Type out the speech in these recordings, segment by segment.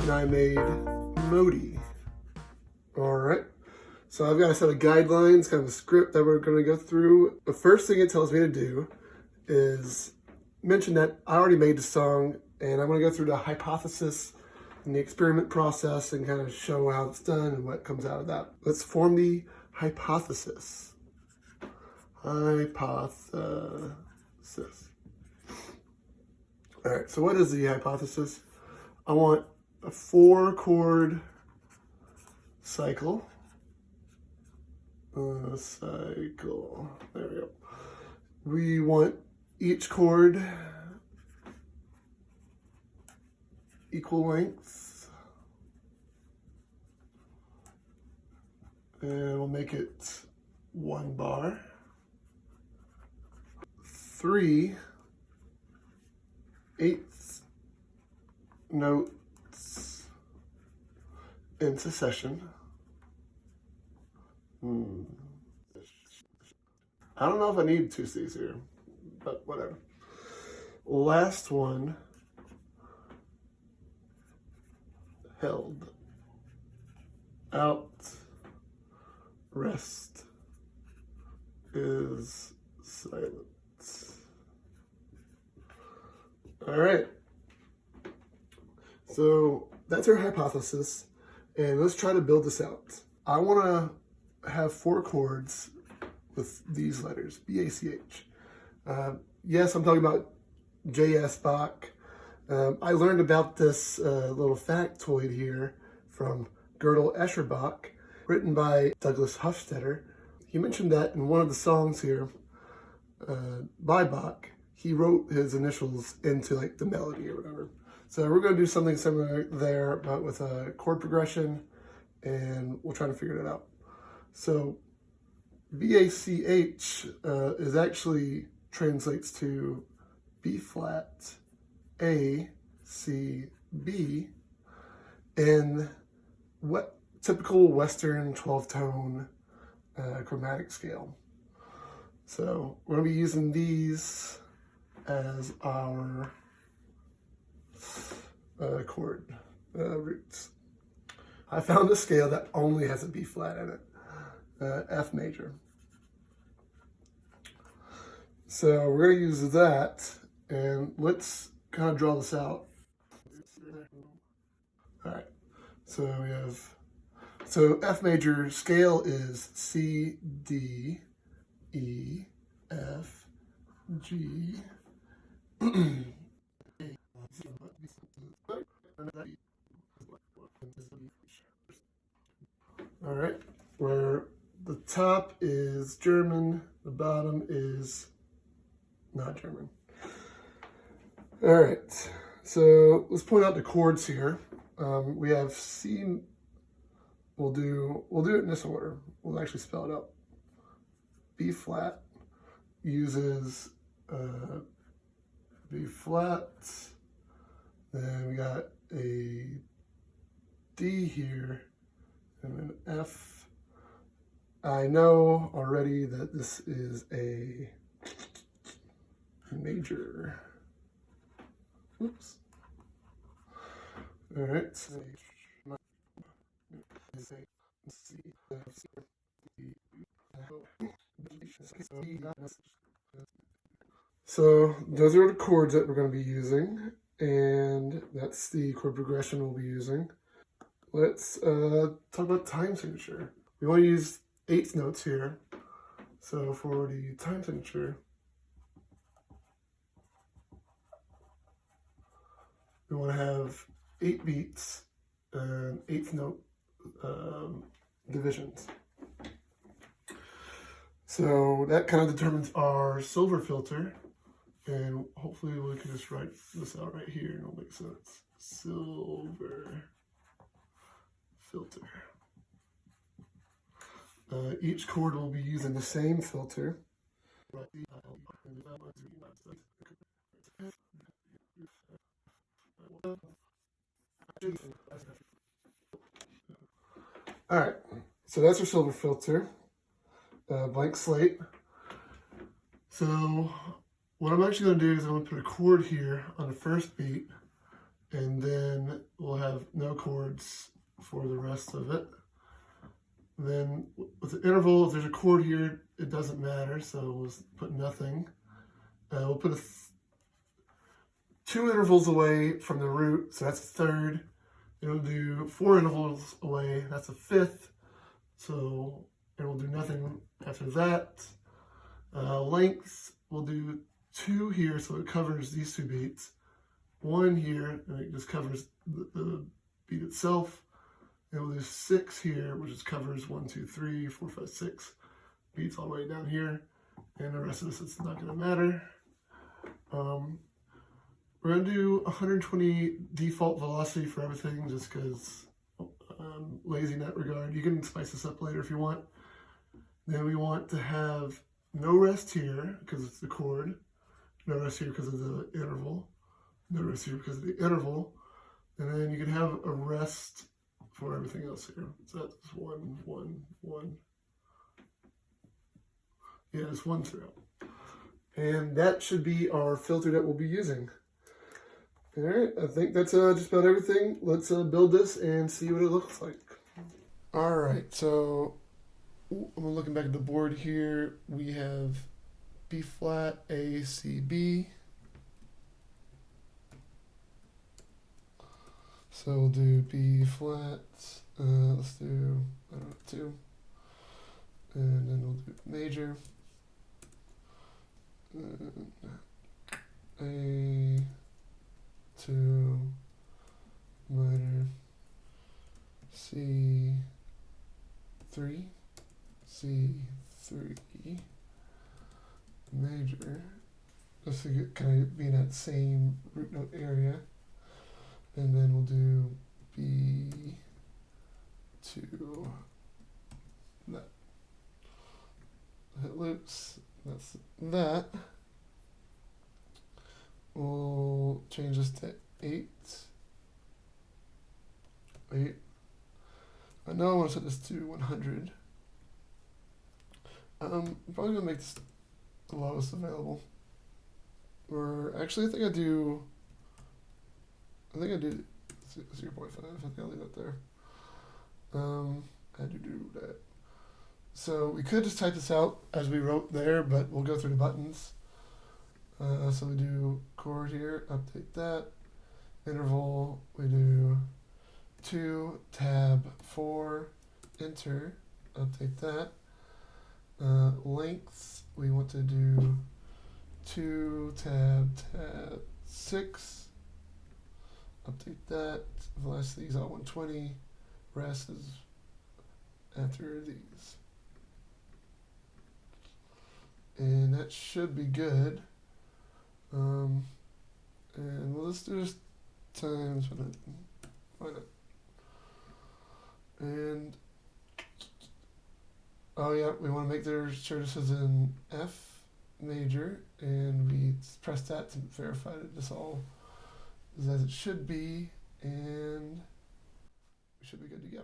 and I made Modi. All right. So I've got a set of guidelines, kind of a script that we're going to go through. The first thing it tells me to do is mention that I already made the song, and I'm going to go through the hypothesis and the experiment process and kind of show how it's done and what comes out of that. Let's form the hypothesis. Hypothesis. All right, so what is the hypothesis? I want a 4-chord cycle. Cycle. There we go. We want each chord equal length. And we'll make it 1 bar. 3/8 notes in succession. I don't know if I need 2 C's here, but whatever. Last one, held, out, rest is silence. All right. So that's our hypothesis, and let's try to build this out. I want to have 4 chords with these letters, B-A-C-H. Yes, I'm talking about J.S. Bach. I learned about this little factoid here from Gödel Escher Bach, written by Douglas Hofstadter. He mentioned that in one of the songs here by Bach, he wrote his initials into like the melody or whatever. So we're going to do something similar there, but with a chord progression, and we'll try to figure it out. So B-A-C-H is actually translates to B flat, A, C, B, in what typical Western 12-tone chromatic scale. So we're going to be using these as our chord roots. I found a scale that only has a B flat in it, F major. So we're going to use that, and let's kind of draw this out. All right, so we have, so F major scale is C, D, E, F, G, all right, where the top is German, the bottom is not German. All right, so let's point out the chords here. We have C. We'll do it in this order. We'll actually spell it out. B flat uses B flat. Then we got a D here and an F. I know already that this is a major. Oops. All right. So those are the chords that we're going to be using, and that's the chord progression we'll be using. Let's talk about time signature. We want to use 8th notes here. So for the time signature, we want to have 8 beats and 8th note divisions. So that kind of determines our silver filter, and hopefully we can just write this out right here and it'll make sense. Silver filter. Each chord will be using the same filter. All right, so that's our silver filter, blank slate. So what I'm actually going to do is I'm going to put a chord here on the first beat, and then we'll have no chord chords for the rest of it. Then with the interval, if there's a chord here, it doesn't matter, so we'll put nothing. We'll put 2 intervals away from the root, so that's a third. Then we'll do 4 intervals away, that's a fifth. So, and we'll do nothing after that. Length, we'll do 2 here, so it covers these 2 beats. 1 here, and it just covers the beat itself. And we'll do 6 here, which just covers 1, 2, 3, 4, 5, 6 beats all the way down here. And the rest of this, it's not going to matter. We're going to do 120 default velocity for everything just because I'm lazy in that regard. You can spice this up later if you want. Then we want to have no rest here because it's the chord. No rest here because of the interval. No rest here because of the interval. And then you can have a rest for everything else here. So that's 1, 1, 1. Yeah, it's 1 throughout. And that should be our filter that we'll be using. All right, I think that's just about everything. Let's build this and see what it looks like. All right, so I'm looking back at the board here. We have B flat, A, C, B. So we'll do B flat. Let's do, I don't know, 2. And then we'll do major. A, 2, minor, C, 3, C, 3, major, just to get, kind of be in that same root note area, and then we'll do B, 2, that, hit loops, that's that. We'll change this to 8. 8. I know I want to set this to 100. I'm probably going to make this the lowest available. Or actually, I think I do 0.5. I think I'll leave it there. I do that. So we could just type this out as we wrote there, but we'll go through the buttons. So we do chord here, update that. Interval, we do 2, tab, 4, enter, update that. Length, we want to do 2, tab, 6, update that. Velocity is all 120, rest is after these. And that should be good. And we'll just do this times, why not? And, oh yeah, we want to make sure this is in F major, and we press that to verify that this all is as it should be, and we should be good to go.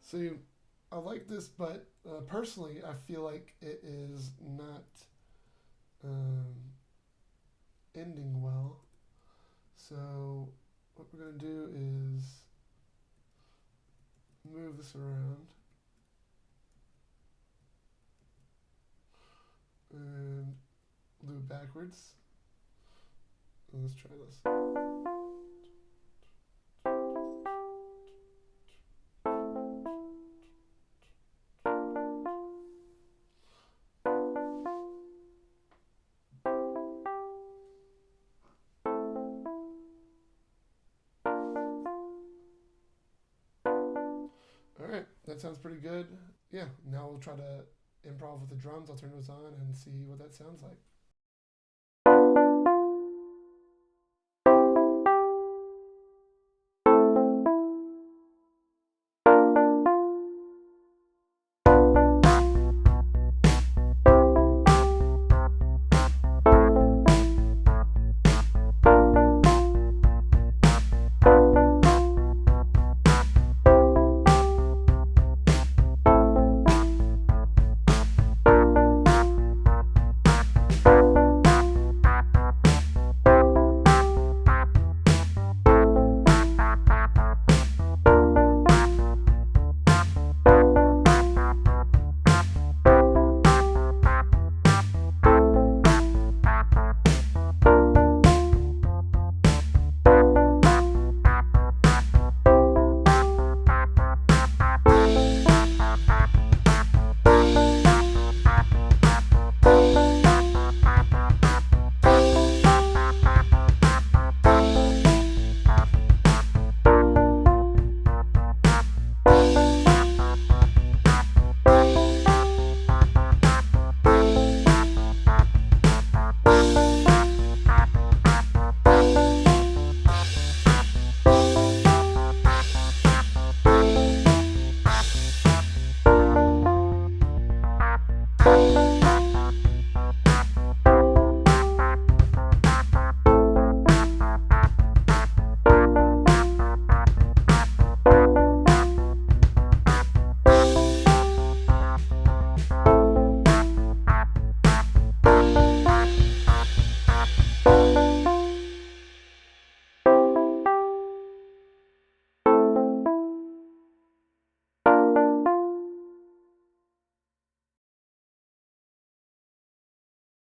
See, I like this, but personally, I feel like it is not ending well. So what we're going to do is move this around. And do it backwards. Let's try this. Alright, that sounds pretty good. Yeah, now we'll try to improv with the drums. I'll turn those on and see what that sounds like.